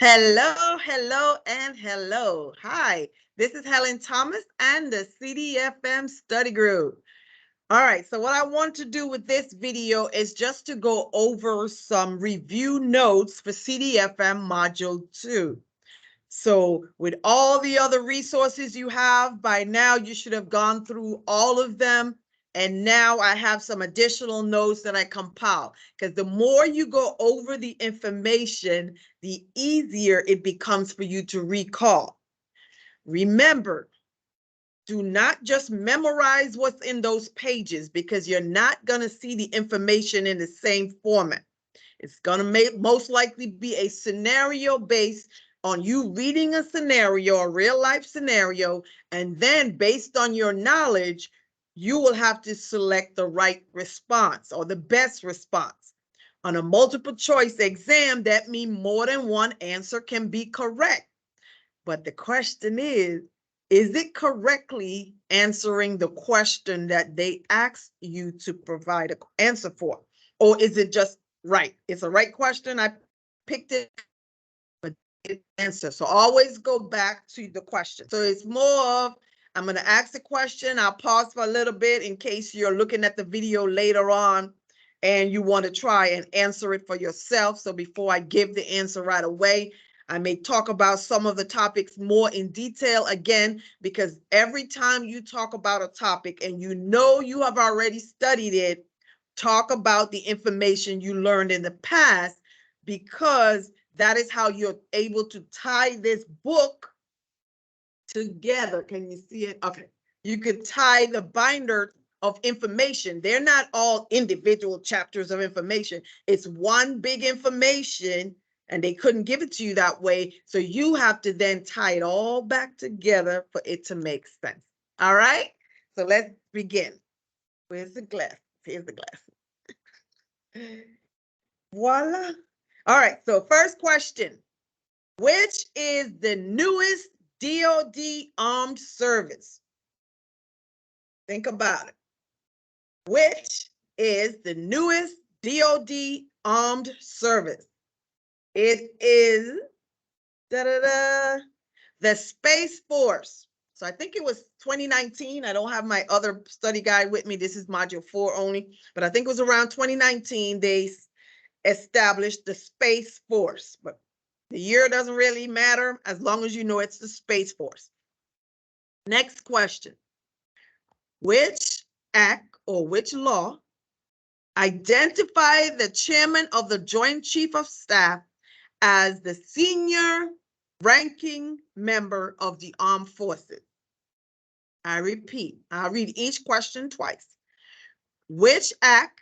Hello, hello, and hello. Hi, this is Helen Thomas and the CDFM study group. All right, so what I want to do with this video is just to go over some review notes for CDFM Module 2. So with all the other resources you have, by now you should have gone through all of them. And now I have some additional notes that I compile, because the more you go over the information, the easier it becomes for you to recall. Remember, do not just memorize what's in those pages, because you're not going to see the information in the same format. It's going to most likely be a scenario based on you reading a scenario, a real life scenario, and then based on your knowledge, you will have to select the right response or the best response. On a multiple choice exam, that means more than one answer can be correct. But the question is it correctly answering the question that they asked you to provide an answer for? Or is it just right? It's a right question. I picked it, but didn't answer. So always go back to the question. So it's more of, I'm going to ask the question. I'll pause for a little bit in case you're looking at the video later on and you want to try and answer it for yourself. So before I give the answer right away, I may talk about some of the topics more in detail again, because every time you talk about a topic and you know you have already studied it, talk about the information you learned in the past, because that is how you're able to tie this book together. Can you see it? Okay. You could tie the binder of information. They're not all individual chapters of information. It's one big information, and they couldn't give it to you that way. So you have to then tie it all back together for it to make sense. All right? So let's begin. Where's the glass? Here's the glass. Voila. All right. So first question. Which is the newest DoD armed service? Think about it. Which is the newest DoD armed service? It is the Space Force. So I think it was 2019. I don't have my other study guide with me. This is module 4 only, but I think it was around 2019 they established the Space Force. But the year doesn't really matter as long as you know it's the Space Force. Next question. Which act or which law identify the chairman of the Joint Chief of Staff as the senior ranking member of the armed forces? I repeat, I'll read each question twice. Which act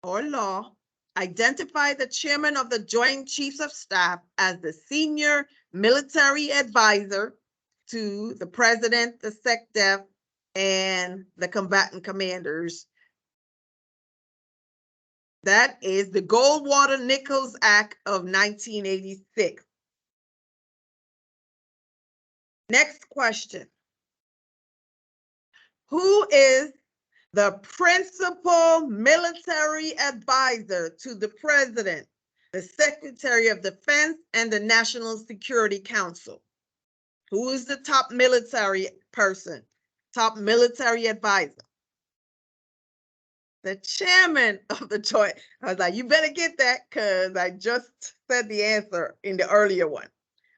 or law identify the chairman of the Joint Chiefs of Staff as the senior military advisor to the president, the SecDef, and the combatant commanders? That is the Goldwater-Nichols Act of 1986. Next question. Who is the principal military advisor to the president, the Secretary of Defense, and the National Security Council? Who is the top military person, top military advisor? The chairman of the joint. I was like, you better get that, because I just said the answer in the earlier one.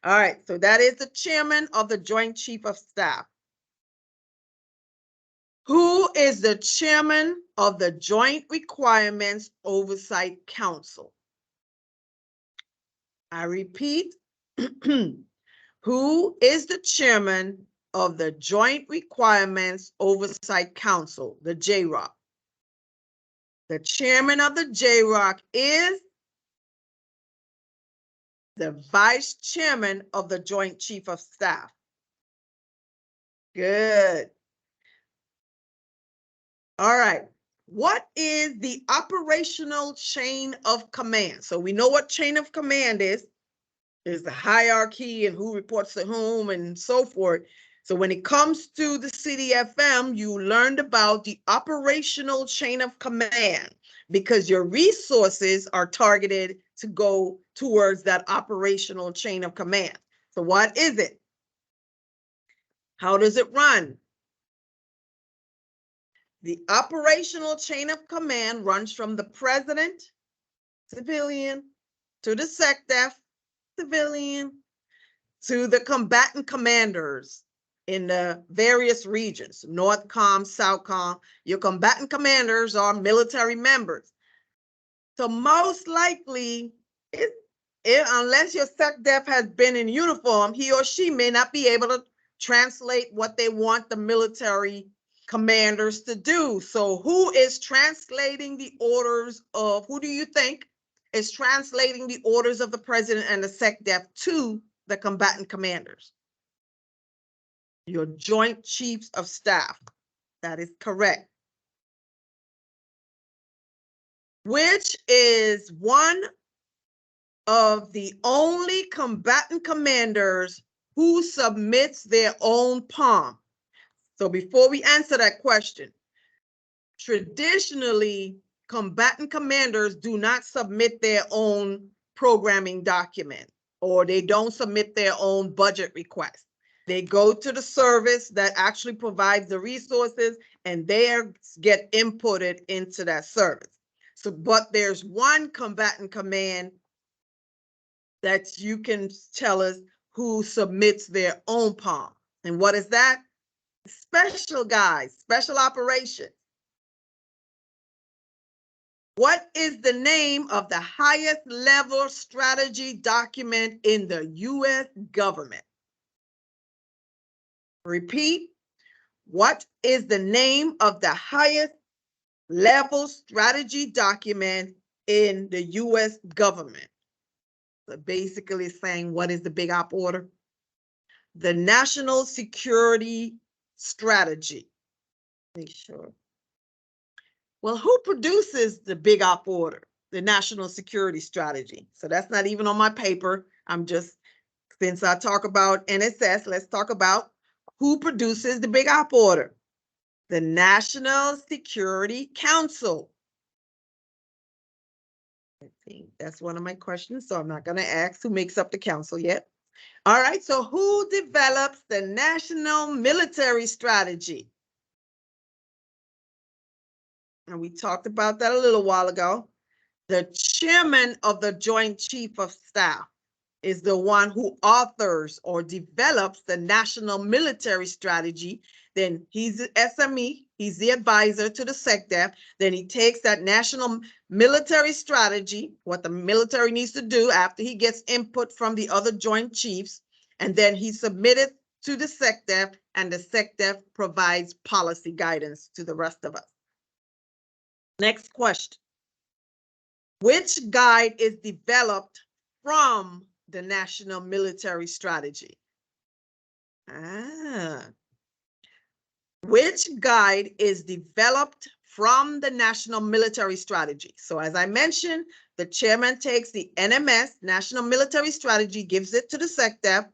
All right, so that is the chairman of the Joint Chief of Staff. Who is the chairman of the Joint Requirements Oversight Council? I repeat, who is the chairman of the Joint Requirements Oversight Council, the JROC? The chairman of the JROC is the vice chairman of the Joint Chief of Staff. Good. All right. What is the operational chain of command? So we know what chain of command is the hierarchy and who reports to whom and so forth. So when it comes to the CDFM, you learned about the operational chain of command, because your resources are targeted to go towards that operational chain of command. So what is it? How does it run? The operational chain of command runs from the president, civilian, to the SecDef, civilian, to the combatant commanders in the various regions, NORTHCOM, SOUTHCOM. Your combatant commanders are military members. So most likely, unless your SecDef has been in uniform, he or she may not be able to translate what they want the military commanders to do. So who is translating the orders of, who do you think is translating the orders of the president and the SecDef to the combatant commanders? Your Joint Chiefs of Staff. That is correct. Which is one of the only combatant commanders who submits their own POM. So before we answer that question, traditionally, combatant commanders do not submit their own programming document, or they don't submit their own budget request. They go to the service that actually provides the resources, and they get inputted into that service. So, but there's one combatant command that you can tell us who submits their own POM. And what is that? Special guys, special operations. What is the name of the highest level strategy document in the U.S. government? Repeat. What is the name of the highest level strategy document in the U.S. government? So basically saying, what is the big op order? The National Security Strategy. Make sure. Well, who produces the big op order? The National Security Strategy. So that's not even on my paper. I'm just, since I talk about NSS, let's talk about who produces the big op order. The National Security Council. I think that's one of my questions, so I'm not going to ask who makes up the council yet. All right, so who develops the National Military Strategy? And we talked about that a little while ago. The chairman of the Joint Chief of Staff is the one who authors or develops the National Military Strategy. Then he's the SME, he's the advisor to the SecDef. Then he takes that National Military Strategy, what the military needs to do after he gets input from the other Joint Chiefs, and then he submitted to the SecDef, and the SecDef provides policy guidance to the rest of us. Next question. Which guide is developed from the National Military Strategy? Which guide is developed from the National Military Strategy? So as I mentioned, the chairman takes the NMS, National Military Strategy, gives it to the SecDef,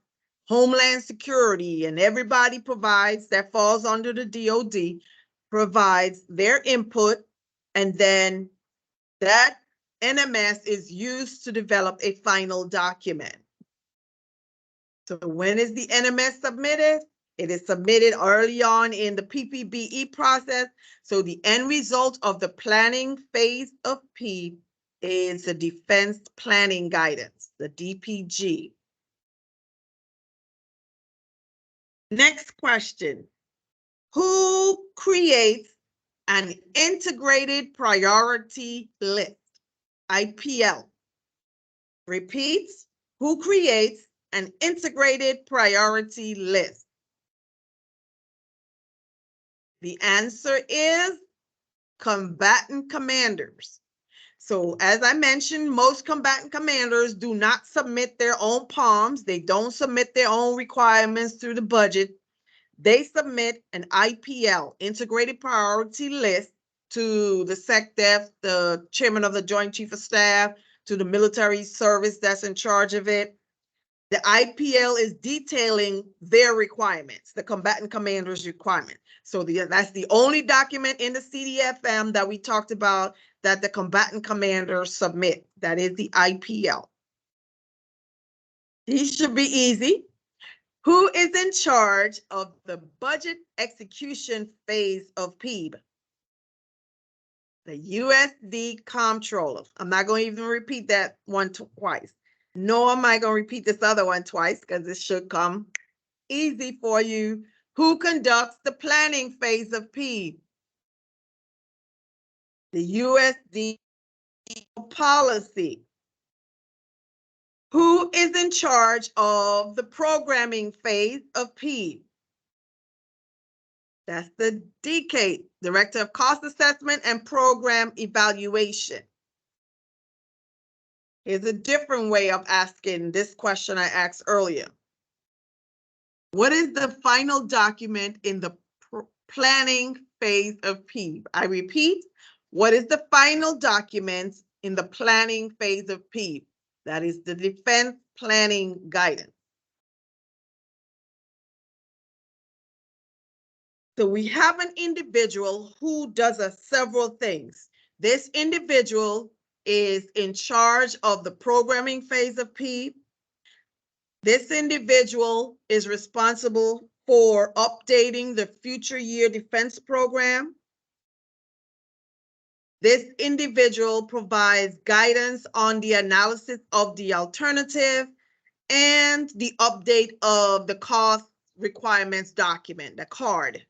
Homeland Security, and everybody provides, that falls under the DOD, provides their input, and then that NMS is used to develop a final document. So when is the NMS submitted? It is submitted early on in the PPBE process. So the end result of the planning phase of P is the Defense Planning Guidance, the DPG. Next question. Who creates an integrated priority list? IPL. Repeats, who creates an integrated priority list? The answer is combatant commanders. So as I mentioned, most combatant commanders do not submit their own POMs. They don't submit their own requirements through the budget. They submit an IPL, integrated priority list, to the SecDef, the chairman of the Joint Chief of Staff, to the military service that's in charge of it. The IPL is detailing their requirements, the combatant commander's requirement. So that's the only document in the CDFM that we talked about that the combatant commanders submit. That is the IPL. These should be easy. Who is in charge of the budget execution phase of PEEB? The USD Comptroller. I'm not going to even repeat that one twice. Nor am I going to repeat this other one twice because it should come easy for you. Who conducts the planning phase of PEEB? The USD policy. Who is in charge of the programming phase of PEEB? That's the DK, Director of Cost Assessment and Program Evaluation. Here's a different way of asking this question I asked earlier. What is the final document in the planning phase of PEEB? I repeat, what is the final document in the planning phase of PEEB? That is the Defense Planning Guidance. So we have an individual who does several things. This individual is in charge of the programming phase of PEEB. This individual is responsible for updating the future year defense program. This individual provides guidance on the analysis of the alternative and the update of the cost requirements document, the CARD.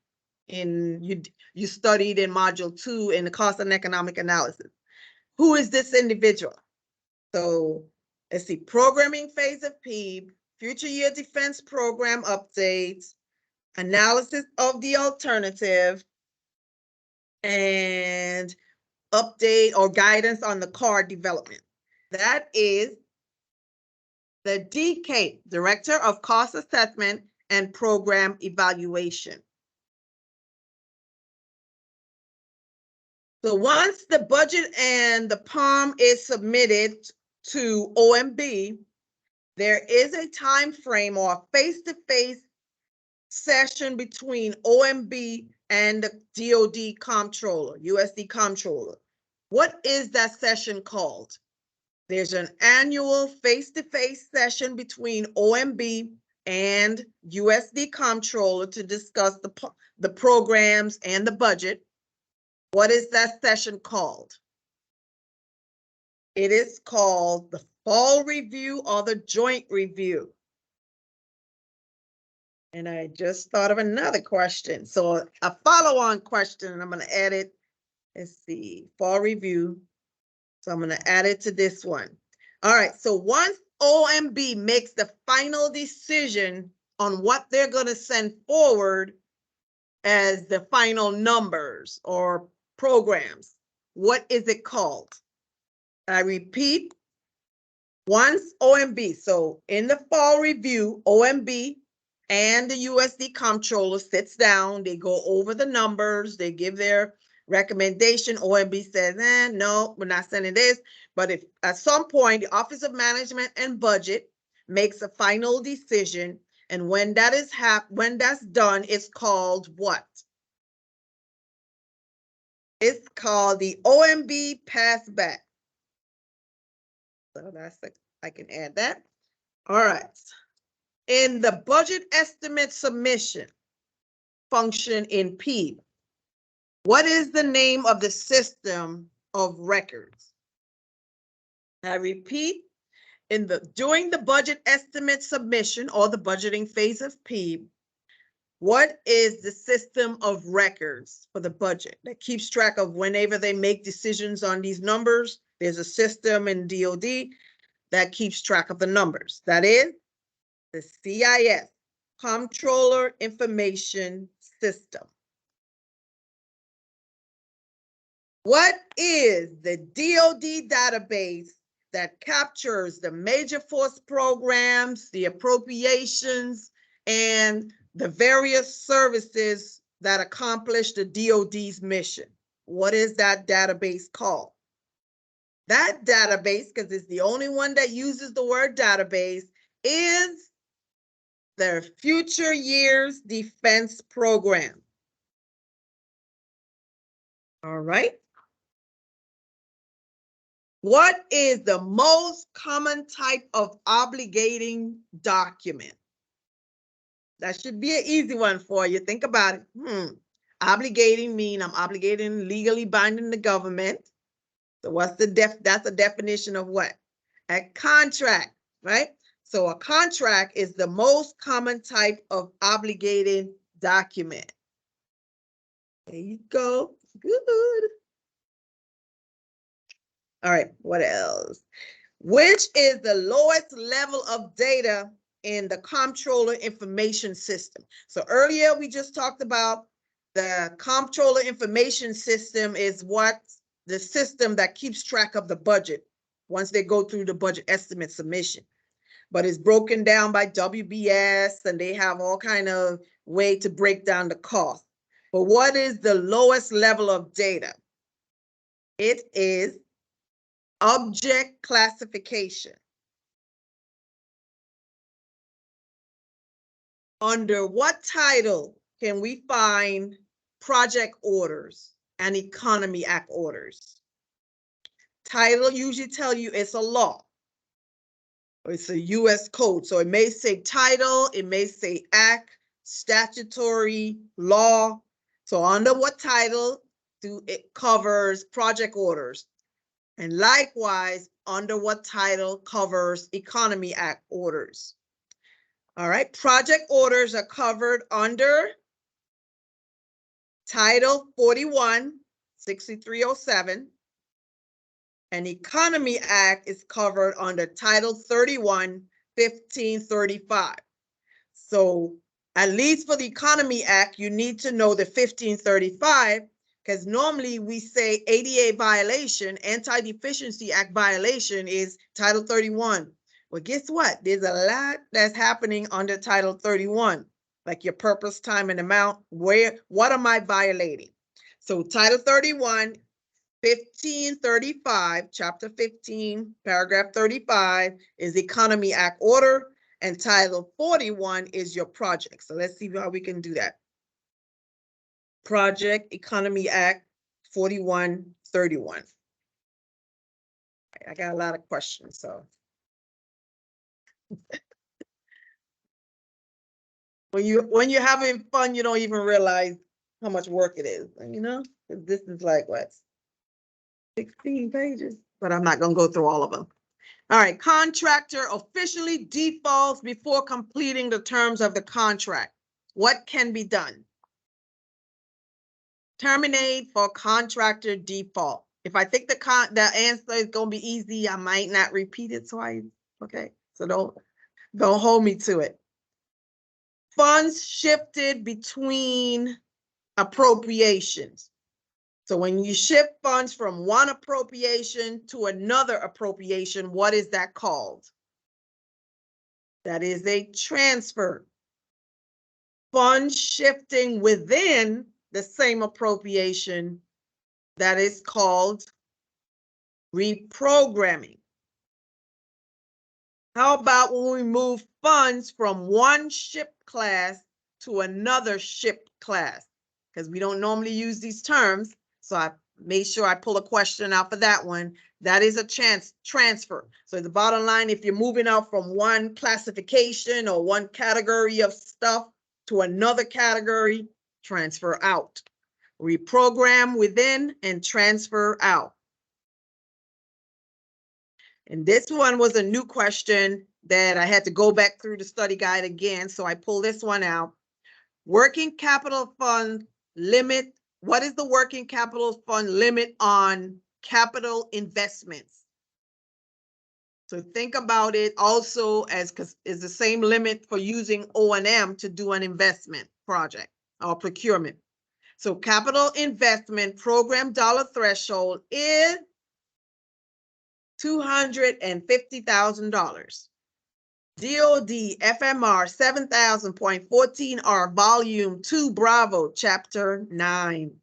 You studied in module 2 in the cost and economic analysis. Who is this individual? So let's see, programming phase of PEEB, future year defense program updates, analysis of the alternative, and update or guidance on the CARD development. That is the DK, Director of Cost Assessment and Program Evaluation. So once the budget and the POM is submitted to OMB, there is a time frame or a face-to-face session between OMB and the DoD Comptroller, USD Comptroller. What is that session called? There's an annual face-to-face session between OMB and USD Comptroller to discuss the programs and the budget. What is that session called? It is called the fall review or the joint review. And I just thought of another question. So a follow-on question, and I'm going to add it. Let's see, fall review. So I'm going to add it to this one. All right, so once OMB makes the final decision on what they're going to send forward as the final numbers or programs, what is it called? I repeat, once OMB, so in the fall review, OMB and the USD Comptroller sits down, they go over the numbers, they give their recommendation. OMB says, no, we're not sending this. But if at some point the Office of Management and Budget makes a final decision, and when that is when that's done, it's called what? It's called the OMB passback. So I can add that. All right. In the budget estimate submission function in PEEB, what is the name of the system of records? I repeat, during the budget estimate submission or the budgeting phase of PEEB, what is the system of records for the budget that keeps track of whenever they make decisions on these numbers? There's a system in DoD that keeps track of the numbers. That is the CIS, Comptroller Information System. What is the DoD database that captures the major force programs, the appropriations, and the various services that accomplish the DoD's mission? What is that database called? That database, because it's the only one that uses the word database, is their future years defense program? All right. What is the most common type of obligating document? That should be an easy one for you. Think about it. Obligating mean I'm obligating, legally binding the government. So what's that's the definition of what? A contract, right? So a contract is the most common type of obligating document. There you go. Good. All right, what else? Which is the lowest level of data in the comptroller information system? So earlier we just talked about the comptroller information system is what the system that keeps track of the budget once they go through the budget estimate submission. But it's broken down by WBS and they have all kind of way to break down the cost. But what is the lowest level of data? It is object classification. Under what title can we find project orders and Economy Act orders? Title usually tell you it's a law or it's a U.S. code. So it may say title, it may say act, statutory, law. So under what title it covers project orders? And likewise, under what title covers Economy Act orders? All right, project orders are covered under Title 41, 6307, and Economy Act is covered under Title 31, 1535. So at least for the Economy Act, you need to know the 1535 because normally we say ADA violation, Anti-Deficiency Act violation is Title 31. Well, guess what? There's a lot that's happening under Title 31, like your purpose, time, and amount. What am I violating? So Title 31, 1535, Chapter 15, Paragraph 35 is Economy Act order, and Title 41 is your project. So let's see how we can do that. Project Economy Act 4131. I got a lot of questions, so. When you're having fun, you don't even realize how much work it is, you know? This is like what? 16 pages, but I'm not gonna go through all of them. All right, contractor officially defaults before completing the terms of the contract. What can be done? Terminate for contractor default. If I think the answer is gonna be easy, I might not repeat it twice. Okay, so don't hold me to it. Funds shifted between appropriations. So when you shift funds from one appropriation to another appropriation, what is that called? That is a transfer. Funds shifting within the same appropriation, that is called reprogramming. How about when we move funds from one ship class to another ship class? Because we don't normally use these terms, so I made sure I pull a question out for that one. That is a transfer. So the bottom line, if you're moving out from one classification or one category of stuff to another category, transfer out. Reprogram within and transfer out. And this one was a new question that I had to go back through the study guide again. So I pulled this one out. Working capital fund limit. What is the working capital fund limit on capital investments? So think about it also as because it's the same limit for using O&M to do an investment project or procurement. So capital investment program dollar threshold is $250,000. DOD FMR 7000.14R Volume 2 Bravo Chapter 9.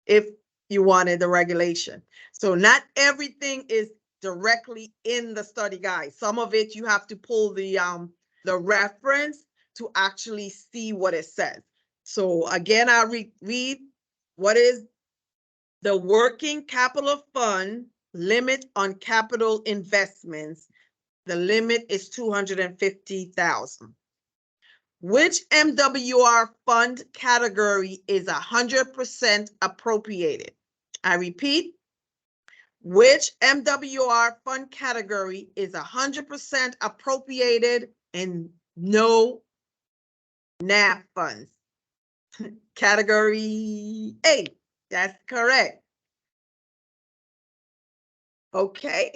If you wanted the regulation. So not everything is directly in the study guide. Some of it you have to pull the reference to actually see what it says. So again, I'll read what is the working capital fund limit on capital investments. The limit is $250,000. Which MWR fund category is 100% appropriated? I repeat, which MWR fund category is 100% appropriated and no NAP funds? Category A. That's correct. Okay,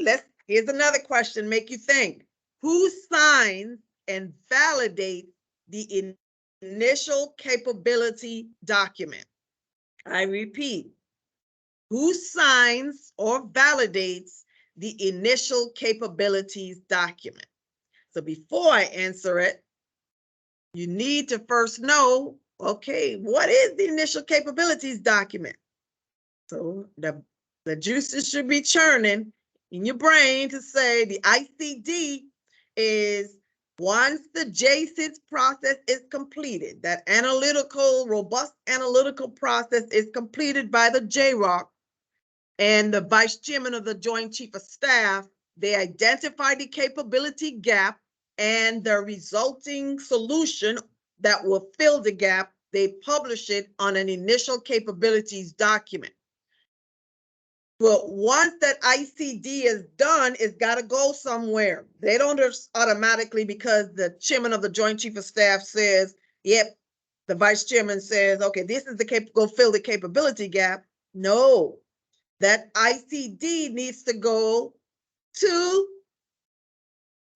here's another question, make you think. Who signs and validates the initial capability document? I repeat, who signs or validates the initial capabilities document? So before I answer it, you need to first know, okay, what is the initial capabilities document? So the juices should be churning in your brain to say the ICD is once the JSIDS process is completed, that robust analytical process is completed by the JROC and the vice chairman of the Joint Chief of Staff, they identify the capability gap and the resulting solution that will fill the gap. They publish it on an initial capabilities document. But once that ICD is done, it's got to go somewhere. They don't just automatically, because the chairman of the Joint Chief of Staff says, yep, the vice chairman says, okay, this is go fill the capability gap. No, that ICD needs to go to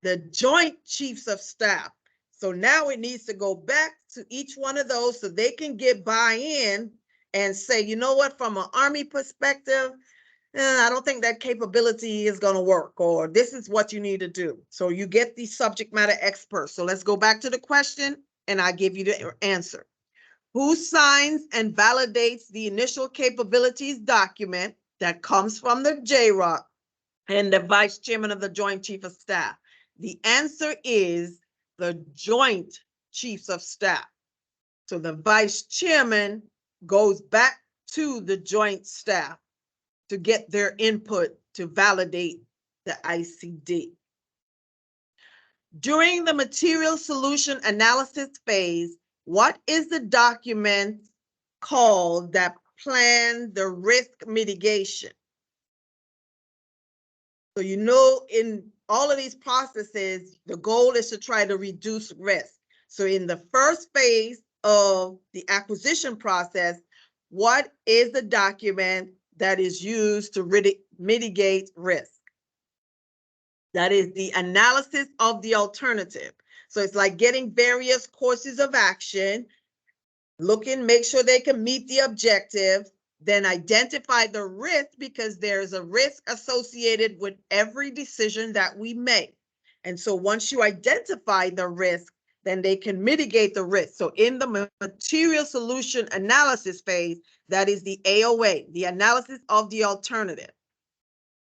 the Joint Chiefs of Staff. So now it needs to go back to each one of those so they can get buy-in and say, you know what, from an Army perspective, I don't think that capability is going to work, or this is what you need to do. So you get the subject matter experts. So let's go back to the question and I give you the answer. Who signs and validates the initial capabilities document that comes from the JROC and the vice chairman of the Joint Chief of Staff? The answer is the Joint Chiefs of Staff. So the vice chairman goes back to the joint staff to get their input to validate the ICD. During the material solution analysis phase, what is the document called that plans the risk mitigation? So you know, in all of these processes, the goal is to try to reduce risk. So in the first phase of the acquisition process, what is the document that is used to mitigate risk? That is the analysis of the alternative. So it's like getting various courses of action, make sure they can meet the objective, then identify the risk, because there's a risk associated with every decision that we make. And so once you identify the risk, then they can mitigate the risk. So in the material solution analysis phase, that is the AOA, the analysis of the alternative.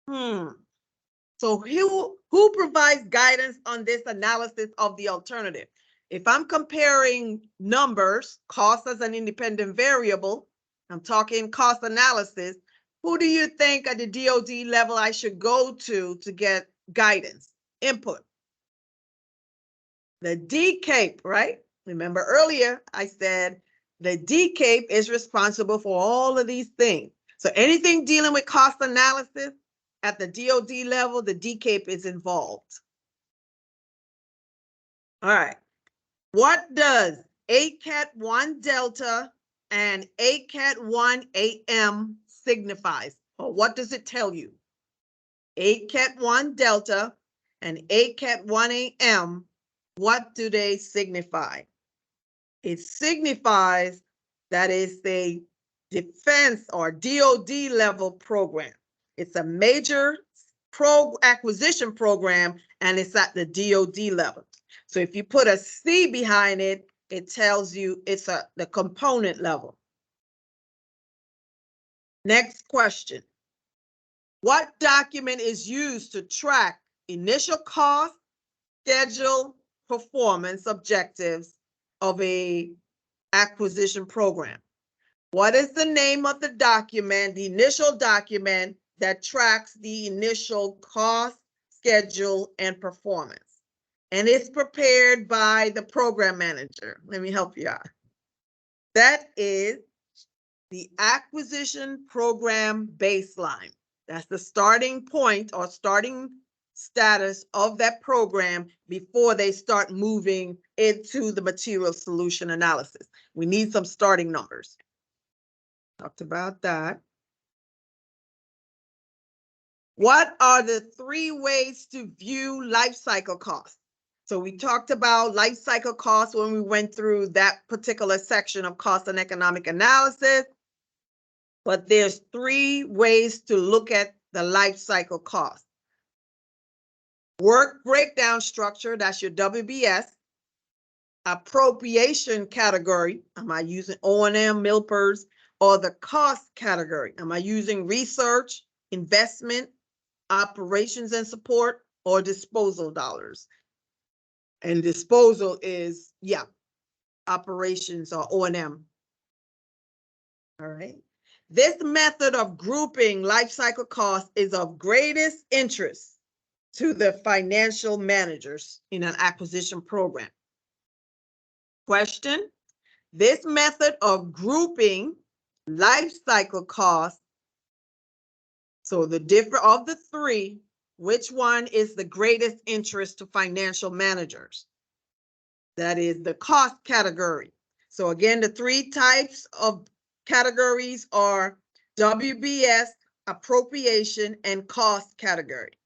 So who provides guidance on this analysis of the alternative? If I'm comparing numbers, cost as an independent variable, I'm talking cost analysis, who do you think at the DoD level I should go to get guidance, input? The DCAPE, right? Remember earlier I said the DCAPE is responsible for all of these things. So anything dealing with cost analysis at the DoD level, the DCAPE is involved. All right. What does ACAT-1 Delta and ACAT-1 AM signify? Or what does it tell you? ACAT-1 Delta and ACAT-1 AM, what do they signify? It signifies that it's a defense or DoD level program. It's a major acquisition program, and it's at the DoD level. So if you put a C behind it, it tells you it's the component level. Next question. What document is used to track initial cost, schedule, performance objectives of a acquisition program? What is the name of the document, the initial document that tracks the initial cost, schedule, and performance? And it's prepared by the program manager. Let me help you out. That is the acquisition program baseline. That's the starting point or starting status of that program before they start moving into the material solution analysis. We need some starting numbers. Talked about that. What are the 3 ways to view life cycle costs? So we talked about life cycle costs when we went through that particular section of cost and economic analysis. But there's 3 ways to look at the life cycle cost. Work breakdown structure, that's your WBS. Appropriation category, am I using O&M, MILPERS, or the cost category? Am I using research, investment, operations and support, or disposal dollars? And disposal is, operations or O&M. All right. This method of grouping life cycle costs is of greatest interest to the financial managers in an acquisition program. Question: this method of grouping life cycle costs, so the different of the 3, which one is the greatest interest to financial managers? That is the cost category. So again, the 3 types of categories are WBS, appropriation, and cost category.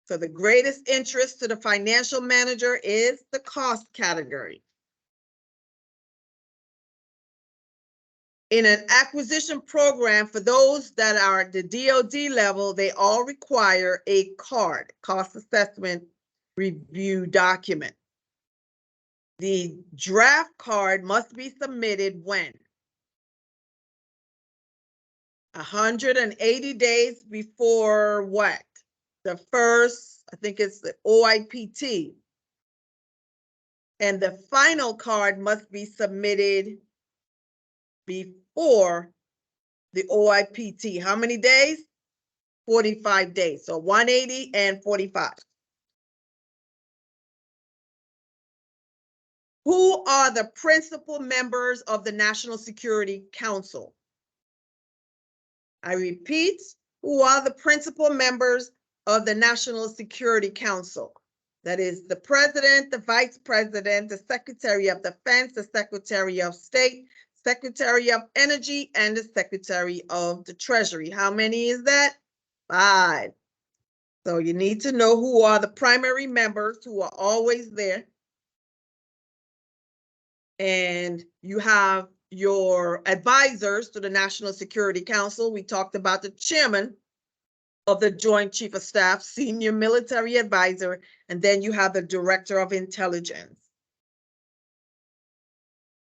So the greatest interest to the financial manager is the cost category. In an acquisition program, for those that are at the DoD level, they all require a CARD, cost assessment review document. The draft card must be submitted when? 180 days before what? The first, I think it's the OIPT. And the final card must be submitted before the OIPT. How many days? 45 days. So 180 and 45. Who are the principal members of the National Security Council? I repeat, who are the principal members of the National Security Council? That is the president, the vice president, the secretary of defense, the secretary of state, secretary of energy, and the secretary of the treasury. How many is that? 5. So you need to know who are the primary members who are always there. And you have your advisors to the National Security Council. We talked about the chairman of the Joint Chief of Staff, senior military advisor, and then you have the director of intelligence.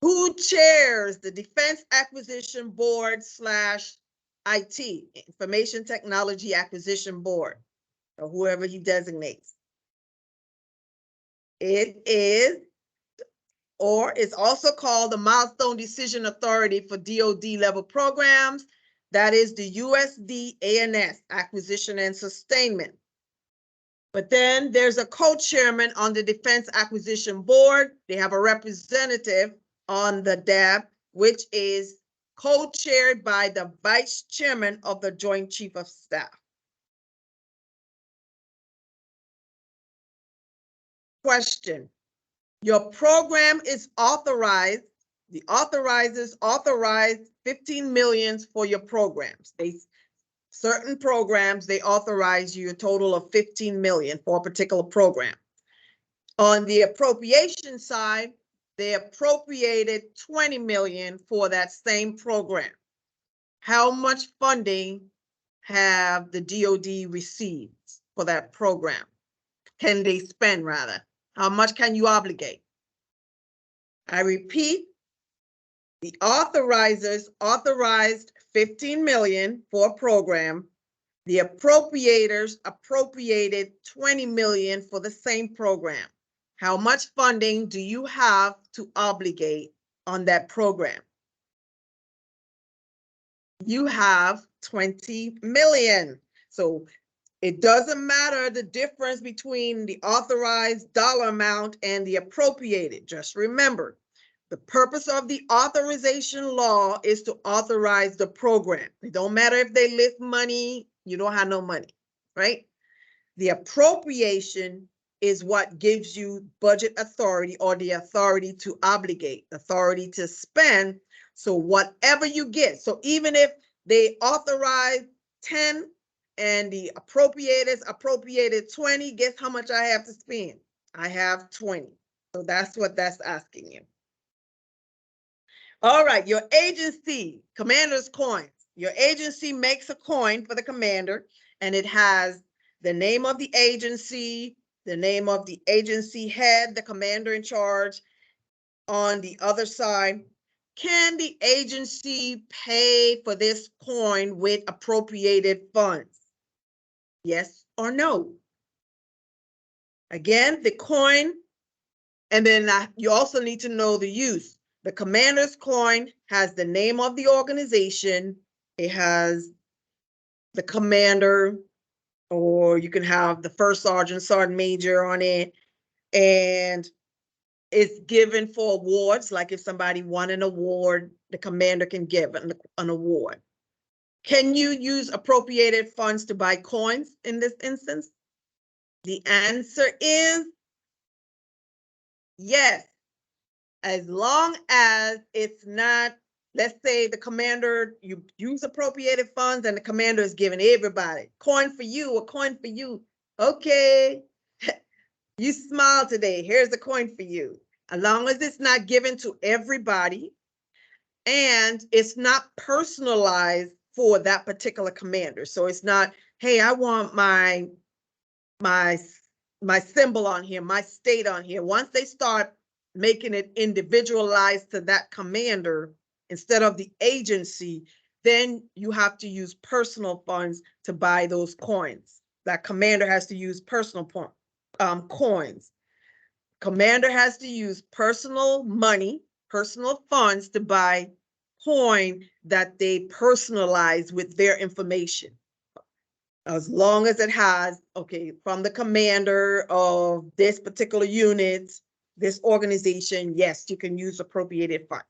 Who chairs the Defense Acquisition Board / IT, Information Technology Acquisition Board, or whoever he designates? It is, or it's also called the Milestone Decision Authority for DoD level programs. That is the USD-ANS, Acquisition and Sustainment. But then there's a co-chairman on the Defense Acquisition Board. They have a representative on the DAB, which is co-chaired by the vice chairman of the Joint Chief of Staff. Question: your program is authorized, the authorizers authorize 15 million for your programs. Certain programs, they authorize you a total of 15 million for a particular program. On the appropriation side, they appropriated 20 million for that same program. How much funding have the DoD received for that program? Can they spend, rather? How much can you obligate? I repeat, the authorizers authorized 15 million for a program. The appropriators appropriated 20 million for the same program. How much funding do you have to obligate on that program? You have 20 million. So it doesn't matter the difference between the authorized dollar amount and the appropriated. Just remember, the purpose of the authorization law is to authorize the program. It don't matter if they list money, you don't have no money, right? The appropriation is what gives you budget authority or the authority to obligate, authority to spend. So whatever you get, so even if they authorize 10 and the appropriators appropriated 20, guess how much I have to spend? I have 20. So that's what that's asking you. All right, your agency, commander's coins. Your agency makes a coin for the commander, and it has the name of the agency, the name of the agency head, the commander in charge on the other side. Can the agency pay for this coin with appropriated funds? Yes or no? Again, the coin, and then you also need to know the use. The commander's coin has the name of the organization. It has the commander, or you can have the first sergeant, sergeant major on it. And it's given for awards. Like if somebody won an award, the commander can give an award. Can you use appropriated funds to buy coins in this instance? The answer is yes. As long as it's not, let's say the commander, you use appropriated funds and the commander is giving everybody coin for you, a coin for you. Okay, you smile today, here's a coin for you. As long as it's not given to everybody and it's not personalized for that particular commander. So it's not, hey, I want my symbol on here, my state on here. Once they start making it individualized to that commander instead of the agency, then you have to use personal funds to buy those coins. That commander has to use personal coins. Commander has to use personal money, personal funds to buy coin that they personalize with their information. As long as it has, okay, from the commander of this particular unit, this organization, yes, you can use appropriated funds.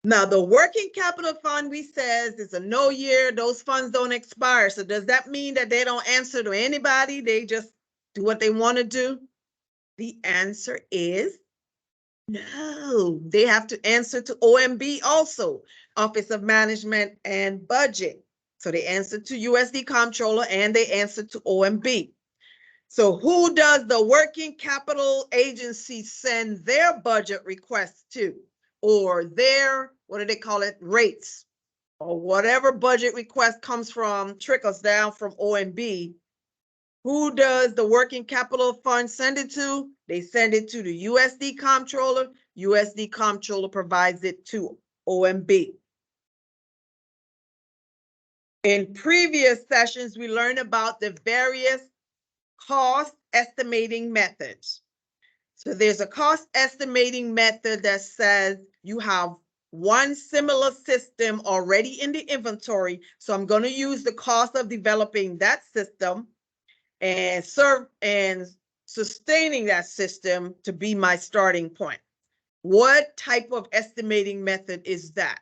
Now, the working capital fund, we says, is a no year. Those funds don't expire. So does that mean that they don't answer to anybody? They just do what they want to do? The answer is no. They have to answer to OMB also, Office of Management and Budget. So they answer to USD Comptroller and they answer to OMB. So who does the working capital agency send their budget requests to? Or their, what do they call it, rates? Or whatever budget request comes from, trickles down from OMB. Who does the working capital fund send it to? They send it to the USD Comptroller. USD Comptroller provides it to OMB. In previous sessions, we learned about the various cost estimating methods. So there's a cost estimating method that says you have one similar system already in the inventory. So I'm going to use the cost of developing that system and sustaining that system to be my starting point. What type of estimating method is that?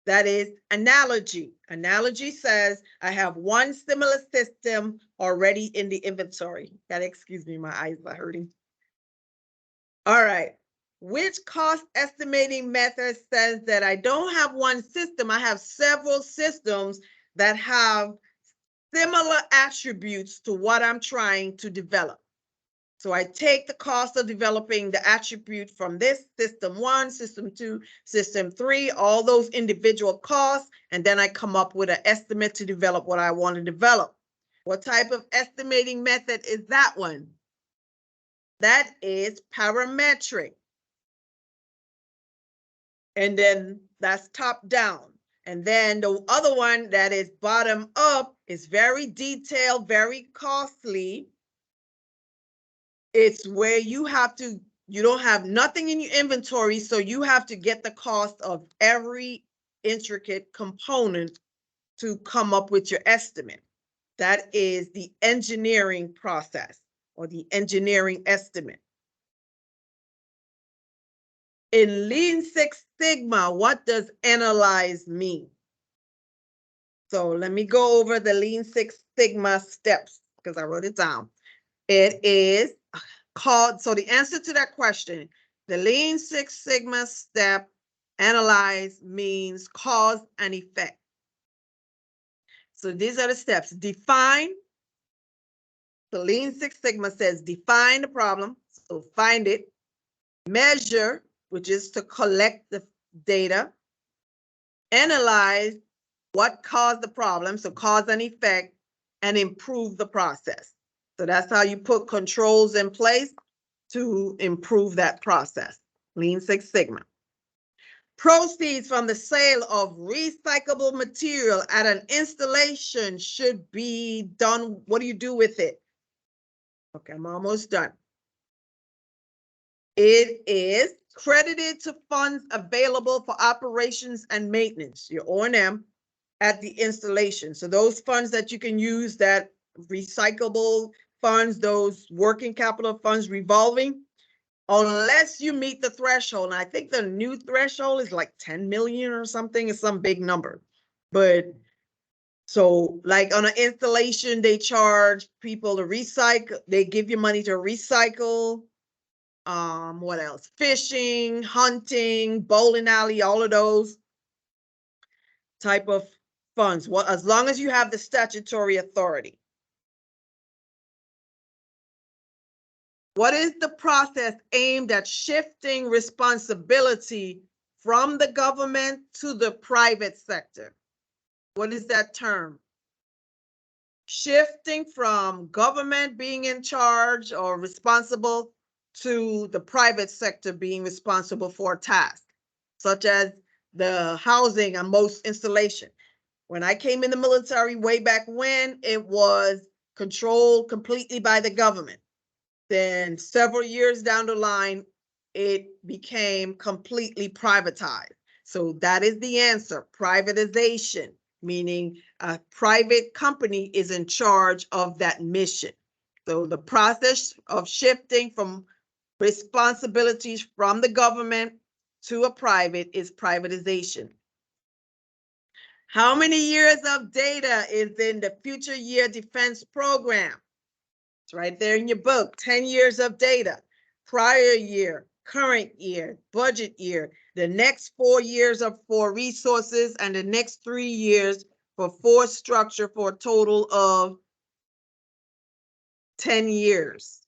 That is analogy. Analogy says I have one similar system already in the inventory. Gotta excuse me, my eyes are hurting. All right. Which cost estimating method says that I don't have one system, I have several systems that have similar attributes to what I'm trying to develop? So I take the cost of developing the attribute from this system 1, system 2, system 3, all those individual costs, and then I come up with an estimate to develop what I want to develop. What type of estimating method is that one? That is parametric. And then that's top down. And then the other one that is bottom up is very detailed, very costly. It's where you don't have nothing in your inventory, so you have to get the cost of every intricate component to come up with your estimate. That is the engineering process or the engineering estimate. In Lean Six Sigma, what does analyze mean? So let me go over the Lean Six Sigma steps because I wrote it down. It is called, so the answer to that question, the Lean Six Sigma step, analyze, means cause and effect. So these are the steps. Define. The Lean Six Sigma says define the problem, so find it. Measure, which is to collect the data. Analyze what caused the problem, so cause and effect, and improve the process. So that's how you put controls in place to improve that process. Lean Six Sigma. Proceeds from the sale of recyclable material at an installation should be done. What do you do with it? Okay, I'm almost done. It is credited to funds available for operations and maintenance, your O&M, at the installation. So those funds that you can use, that recyclable funds, those working capital funds revolving, unless you meet the threshold. And I think the new threshold is like 10 million or something. It's some big number. But so like on an installation, they charge people to recycle. They give you money to recycle. What else? Fishing, hunting, bowling alley, all of those type of funds. Well, as long as you have the statutory authority. What is the process aimed at shifting responsibility from the government to the private sector? What is that term? Shifting from government being in charge or responsible to the private sector being responsible for a task, such as the housing and most installation. When I came in the military way back when, it was controlled completely by the government. Then several years down the line, it became completely privatized. So that is the answer, privatization, meaning a private company is in charge of that mission. So the process of shifting from responsibilities from the government to a private is privatization. How many years of data is in the Future Year Defense Program? It's right there in your book, 10 years of data, prior year, current year, budget year, the next 4 years of for resources, and the next 3 years for force structure, for a total of 10 years.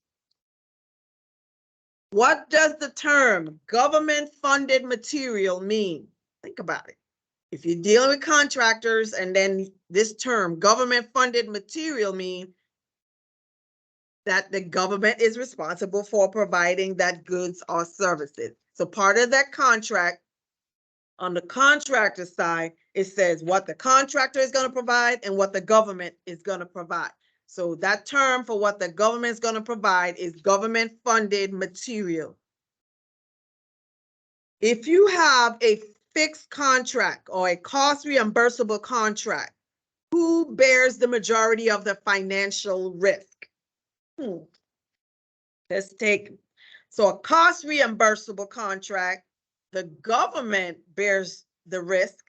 What does the term government funded material mean? Think about it. If you're dealing with contractors and then this term government funded material mean that the government is responsible for providing that goods or services. So part of that contract, on the contractor side, it says what the contractor is going to provide and what the government is going to provide. So that term for what the government is going to provide is government funded material. If you have a fixed contract or a cost reimbursable contract, who bears the majority of the financial risk? Let's take, so a cost reimbursable contract, the government bears the risk,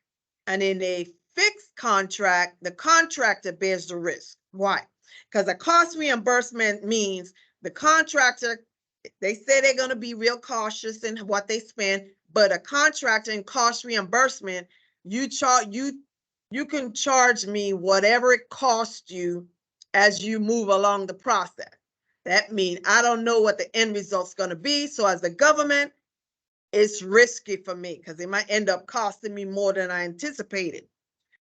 and in a fixed contract, the contractor bears the risk. Why? Because a cost reimbursement means the contractor, they say they're going to be real cautious in what they spend, but a contractor in cost reimbursement, you can charge me whatever it costs you as you move along the process. That means I don't know what the end result's going to be. So as the government, it's risky for me because it might end up costing me more than I anticipated.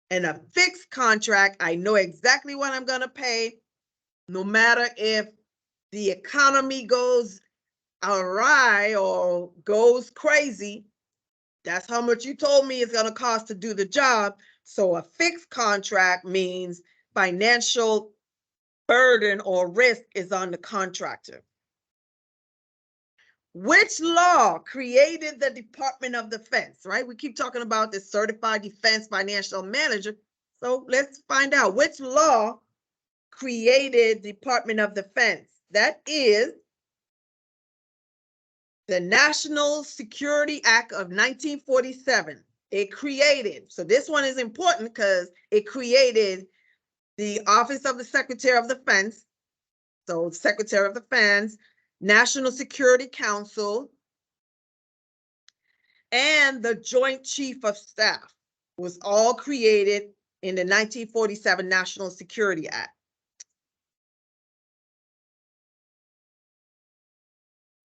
In a fixed contract, I know exactly what I'm going to pay, no matter if the economy goes awry or goes crazy. That's how much you told me it's going to cost to do the job. So a fixed contract means financial burden or risk is on the contractor. Which law created the Department of Defense, right? We keep talking about the Certified Defense Financial Manager. So let's find out which law created Department of Defense. That is the National Security Act of 1947. It created, so this one is important because it created the Office of the Secretary of Defense, so Secretary of Defense, National Security Council, and the Joint Chief of Staff was all created in the 1947 National Security Act.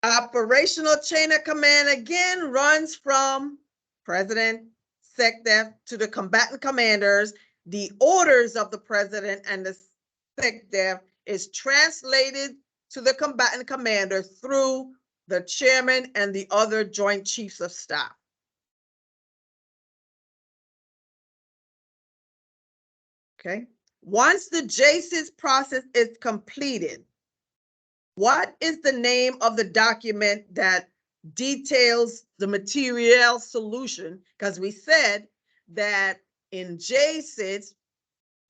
Operational chain of command again runs from President, SecDef to the combatant commanders. The orders of the President and the SecDef is translated to the combatant commander through the chairman and the other Joint Chiefs of Staff. Okay. Once the JSIS process is completed, what is the name of the document that details the material solution? Because we said that in JSIS,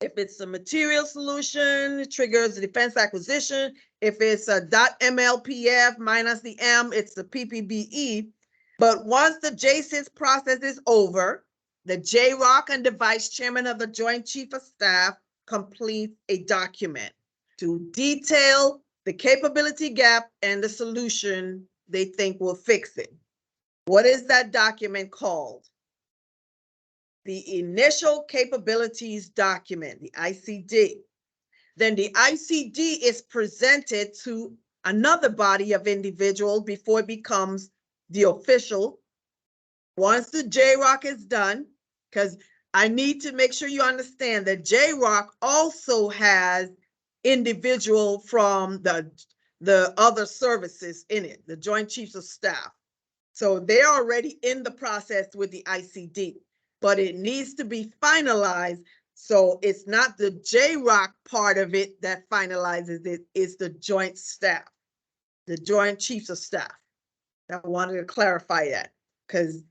if it's a material solution, it triggers the defense acquisition. If it's a .mlpf minus the M, it's the PPBE. But once the JSIS process is over, the JROC and the vice chairman of the Joint Chief of Staff complete a document to detail the capability gap and the solution they think will fix it. What is that document called? The Initial Capabilities Document, the ICD. Then the ICD is presented to another body of individuals before it becomes the official. Once the JROC is done, because I need to make sure you understand that JROC also has individual from the other services in it, the Joint Chiefs of Staff. So they're already in the process with the ICD, but it needs to be finalized. So it's not the JROC part of it that finalizes it, it's the Joint Staff, the Joint Chiefs of Staff. I wanted to clarify that because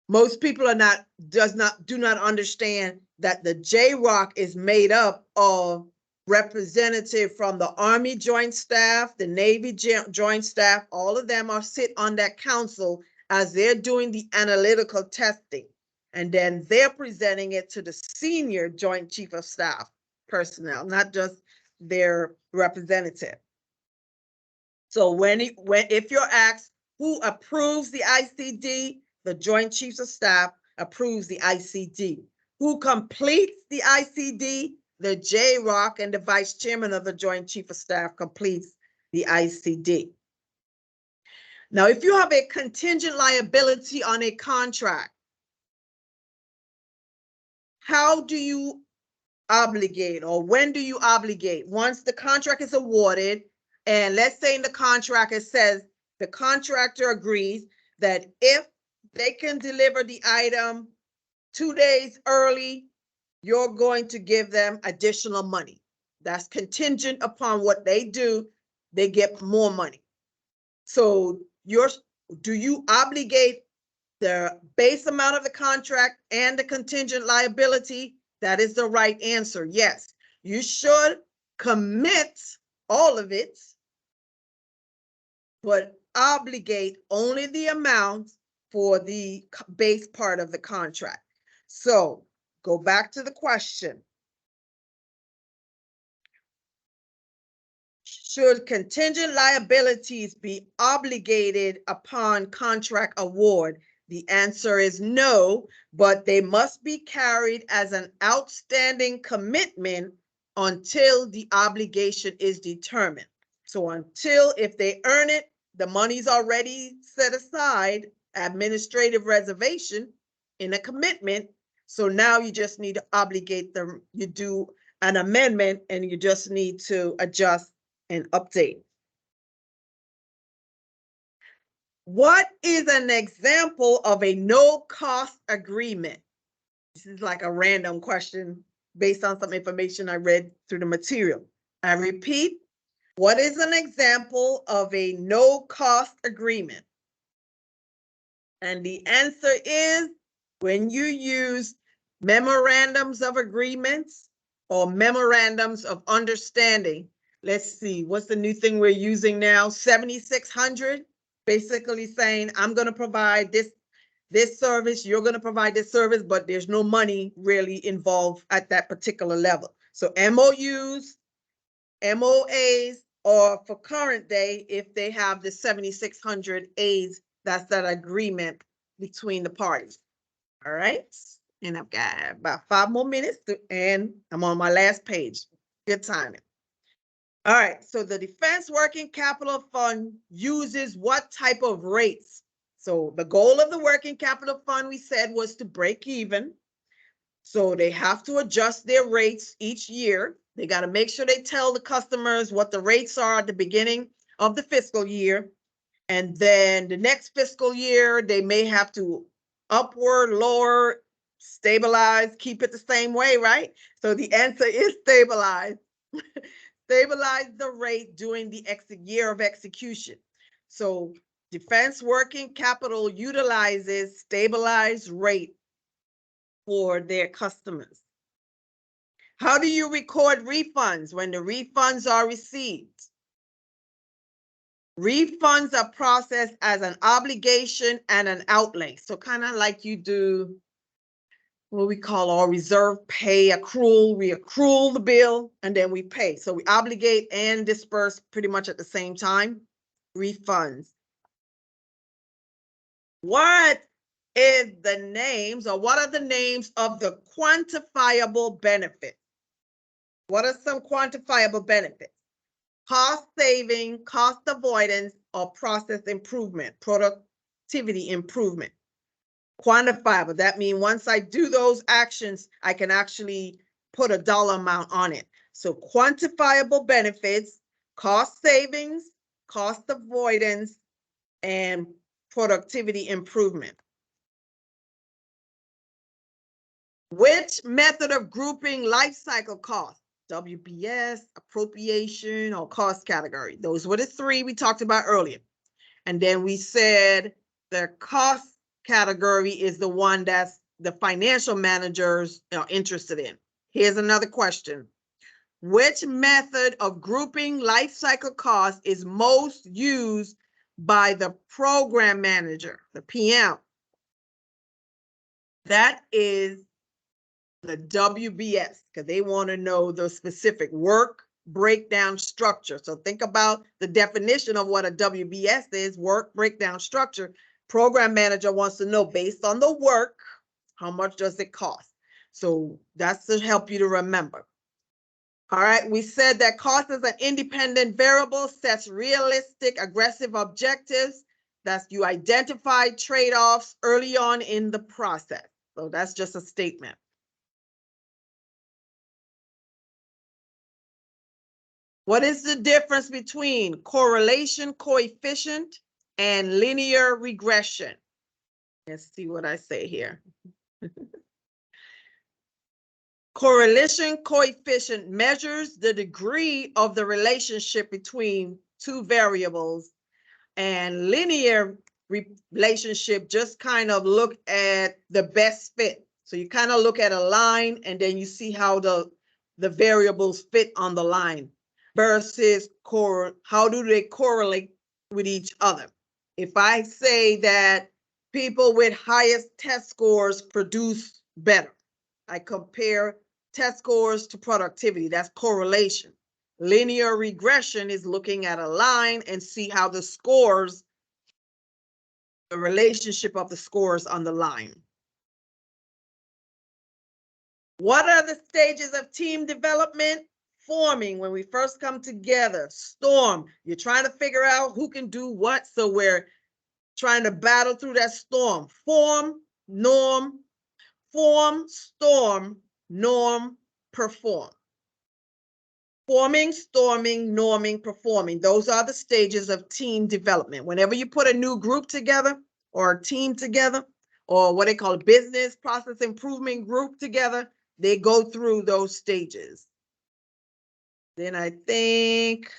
most people do not understand that the JROC is made up of representative from the Army Joint Staff, the Navy Joint Staff. All of them are sit on that council as they're doing the analytical testing. And then they're presenting it to the senior Joint Chief of Staff personnel, not just their representative. So if you're asked who approves the ICD, the Joint Chiefs of Staff approves the ICD. Who completes the ICD? The JROC and the Vice Chairman of the Joint Chief of Staff completes the ICD. Now, if you have a contingent liability on a contract, how do you obligate, or when do you obligate? Once the contract is awarded, and let's say in the contract it says the contractor agrees that if they can deliver the item 2 days early, you're going to give them additional money. That's contingent upon what they do, they get more money. So do you obligate the base amount of the contract and the contingent liability? That is the right answer. Yes, you should commit all of it, but obligate only the amount for the base part of the contract. So go back to the question. Should contingent liabilities be obligated upon contract award? The answer is no, but they must be carried as an outstanding commitment until the obligation is determined. So if they earn it, the money's already set aside, administrative reservation in a commitment. So now you just need to obligate them. You do an amendment and you just need to adjust and update. What is an example of a no-cost agreement? This is like a random question based on some information I read through the material. I repeat, what is an example of a no-cost agreement? And the answer is when you use memorandums of agreements or memorandums of understanding. Let's see, what's the new thing we're using now? 7600, basically saying, I'm going to provide this service, you're going to provide this service, but there's no money really involved at that particular level. So MOUs, MOAs, or for current day, if they have the 7600 As, that's that agreement between the parties. All right. And I've got about 5 more minutes and I'm on my last page. Good timing. All right. So the Defense Working Capital Fund uses what type of rates? So the goal of the Working Capital Fund, we said, was to break even. So they have to adjust their rates each year. They got to make sure they tell the customers what the rates are at the beginning of the fiscal year. And then the next fiscal year, they may have to upward, lower, stabilize, keep it the same way, right? So the answer is stabilize. Stabilize the rate during the year of execution. So Defense Working Capital utilizes stabilized rate for their customers. How do you record refunds when the refunds are received? Refunds are processed as an obligation and an outlay. So kind of like you do what we call our reserve pay accrual. We accrue the bill and then we pay. So we obligate and disperse pretty much at the same time. Refunds. What is the names or what are the names of the quantifiable benefits? What are some quantifiable benefits? Cost saving, cost avoidance, or process improvement, productivity improvement. Quantifiable, that means once I do those actions, I can actually put a dollar amount on it. So quantifiable benefits, cost savings, cost avoidance, and productivity improvement. Which method of grouping life cycle costs? WBS, appropriation, or cost category. Those were the three we talked about earlier. And then we said the cost category is the one that's the financial managers are interested in. Here's another question. Which method of grouping life cycle costs is most used by the program manager, the PM? That is the WBS, because they want to know the specific work breakdown structure. So think about the definition of what a WBS is, work breakdown structure. Program manager wants to know based on the work, how much does it cost? So that's to help you to remember. All right, we said that cost is an independent variable, sets realistic, aggressive objectives. That's you identify trade-offs early on in the process. So that's just a statement. What is the difference between correlation coefficient and linear regression? Let's see what I say here. Correlation coefficient measures the degree of the relationship between two variables, and linear relationship just kind of look at the best fit. So you kind of look at a line and then you see how the variables fit on the line versus how do they correlate with each other. If I say that people with highest test scores produce better, I compare test scores to productivity. That's correlation. Linear regression is looking at a line and see how the scores, the relationship of the scores on the line. What are the stages of team development? Forming, when we first come together. Storm, you're trying to figure out who can do what, so we're trying to battle through that storm. Form, storm, norm, perform. forming, storming, norming, performing. Those are the stages of team development. Whenever you put a new group together or a team together, or what they call a business process improvement group together, they go through those stages. Then I think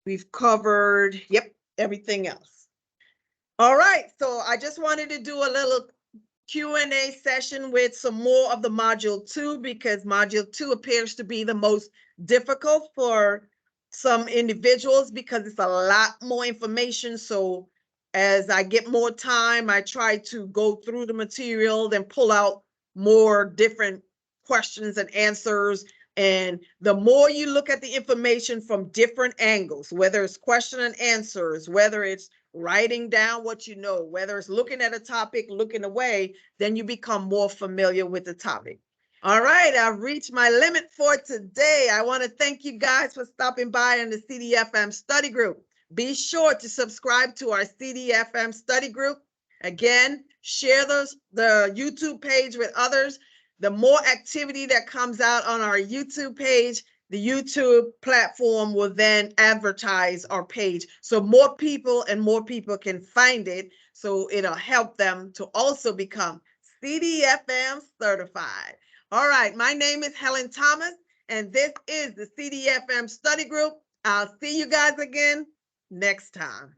we've covered, yep, everything else. All right, so I just wanted to do a little Q&A session with some more of the module 2, because module 2 appears to be the most difficult for some individuals because it's a lot more information. So as I get more time, I try to go through the material and pull out more different questions and answers. And the more you look at the information from different angles, whether it's question and answers, whether it's writing down what you know, whether it's looking at a topic, looking away, then you become more familiar with the topic. All right, I've reached my limit for today. I want to thank you guys for stopping by in the CDFM study group. Be sure to subscribe to our CDFM study group. Again, share the YouTube page with others. The more activity that comes out on our YouTube page, the YouTube platform will then advertise our page so more people can find it, so it'll help them to also become CDFM certified. All right, my name is Helen Thomas, and this is the CDFM study group. I'll see you guys again next time.